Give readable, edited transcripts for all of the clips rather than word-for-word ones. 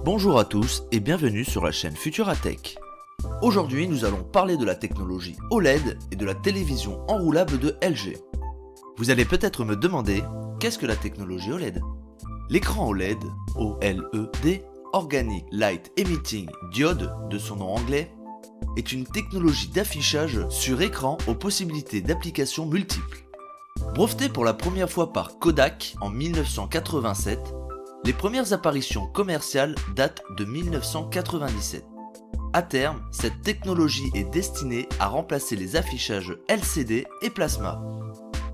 Bonjour à tous et bienvenue sur la chaîne Futuratech. Aujourd'hui, nous allons parler de la technologie OLED et de la télévision enroulable de LG. Vous allez peut-être me demander, qu'est-ce que la technologie OLED? L'écran OLED, OLED, Organic Light Emitting Diode de son nom anglais, est une technologie d'affichage sur écran aux possibilités d'applications multiples. Brevetée pour la première fois par Kodak en 1987, les premières apparitions commerciales datent de 1997. À terme, cette technologie est destinée à remplacer les affichages LCD et plasma.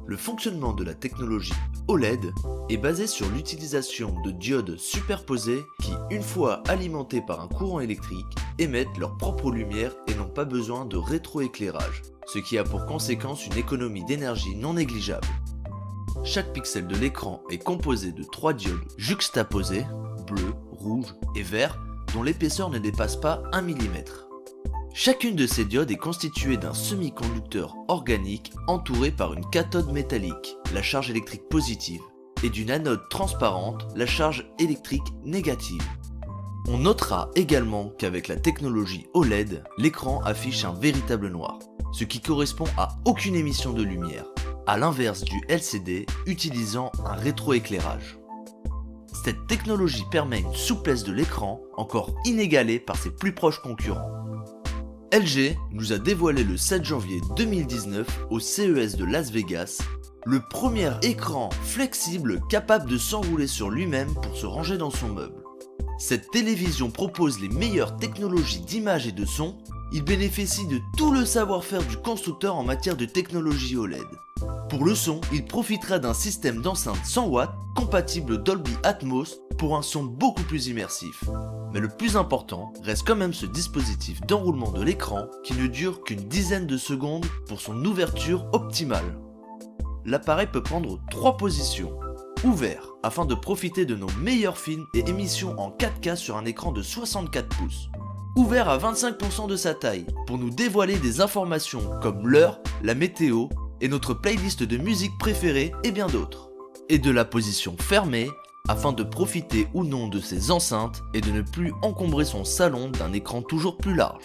Le fonctionnement de la technologie OLED est basé sur l'utilisation de diodes superposées qui, une fois alimentées par un courant électrique, émettent leur propre lumière et n'ont pas besoin de rétroéclairage, ce qui a pour conséquence une économie d'énergie non négligeable. Chaque pixel de l'écran est composé de 3 diodes juxtaposées, bleu, rouge et vert, dont l'épaisseur ne dépasse pas 1 mm. Chacune de ces diodes est constituée d'un semi-conducteur organique entouré par une cathode métallique, la charge électrique positive, et d'une anode transparente, la charge électrique négative. On notera également qu'avec la technologie OLED, l'écran affiche un véritable noir, ce qui correspond à aucune émission de lumière, à l'inverse du LCD utilisant un rétroéclairage. Cette technologie permet une souplesse de l'écran encore inégalée par ses plus proches concurrents. LG nous a dévoilé le 7 janvier 2019 au CES de Las Vegas le premier écran flexible capable de s'enrouler sur lui-même pour se ranger dans son meuble. Cette télévision propose les meilleures technologies d'image et de son. Il bénéficie de tout le savoir-faire du constructeur en matière de technologie OLED. Pour le son, il profitera d'un système d'enceinte 100 watts compatible Dolby Atmos pour un son beaucoup plus immersif. Mais le plus important reste quand même ce dispositif d'enroulement de l'écran qui ne dure qu'une dizaine de secondes pour son ouverture optimale. L'appareil peut prendre 3 positions. Ouvert afin de profiter de nos meilleurs films et émissions en 4K sur un écran de 64 pouces. Ouvert à 25% de sa taille pour nous dévoiler des informations comme l'heure, la météo et notre playlist de musique préférée et bien d'autres. Et de la position fermée afin de profiter ou non de ses enceintes et de ne plus encombrer son salon d'un écran toujours plus large.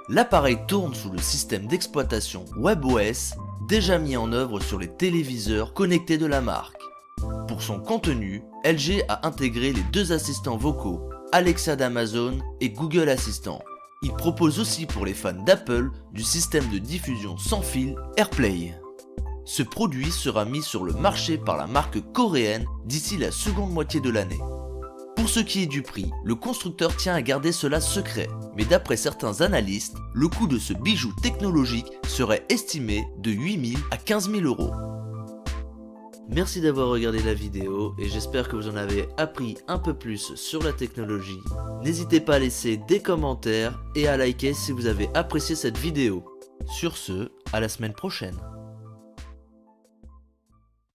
L'appareil tourne sous le système d'exploitation WebOS déjà mis en œuvre sur les téléviseurs connectés de la marque. Pour son contenu, LG a intégré les 2 assistants vocaux Alexa d'Amazon et Google Assistant. Il propose aussi pour les fans d'Apple du système de diffusion sans fil AirPlay. Ce produit sera mis sur le marché par la marque coréenne d'ici la seconde moitié de l'année. Pour ce qui est du prix, le constructeur tient à garder cela secret, mais d'après certains analystes, le coût de ce bijou technologique serait estimé de 8 000 à 15 000 euros. Merci d'avoir regardé la vidéo et j'espère que vous en avez appris un peu plus sur la technologie. N'hésitez pas à laisser des commentaires et à liker si vous avez apprécié cette vidéo. Sur ce, à la semaine prochaine.